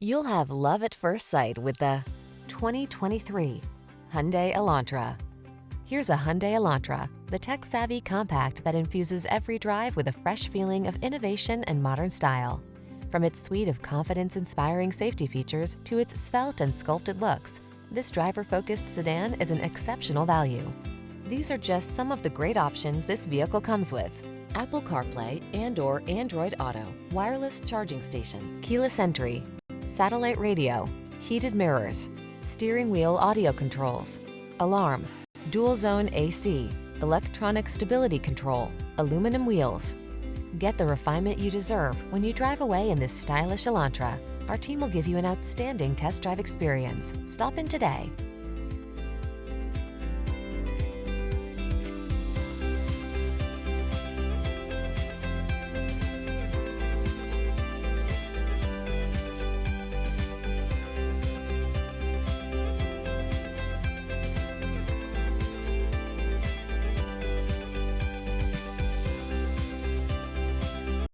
You'll have love at first sight with the 2023 Hyundai Elantra. Here's a Hyundai Elantra, the tech-savvy compact that infuses every drive with a fresh feeling of innovation and modern style. From its suite of confidence-inspiring safety features to its svelte and sculpted looks, this driver-focused sedan is an exceptional value. These are just some of the great options this vehicle comes with: Apple CarPlay and/or Android Auto, wireless charging station, keyless entry, satellite radio, heated mirrors, steering wheel audio controls, alarm, dual zone AC, electronic stability control, aluminum wheels. Get the refinement you deserve when you drive away in this stylish Elantra. Our team will give you an outstanding test drive experience. Stop in today.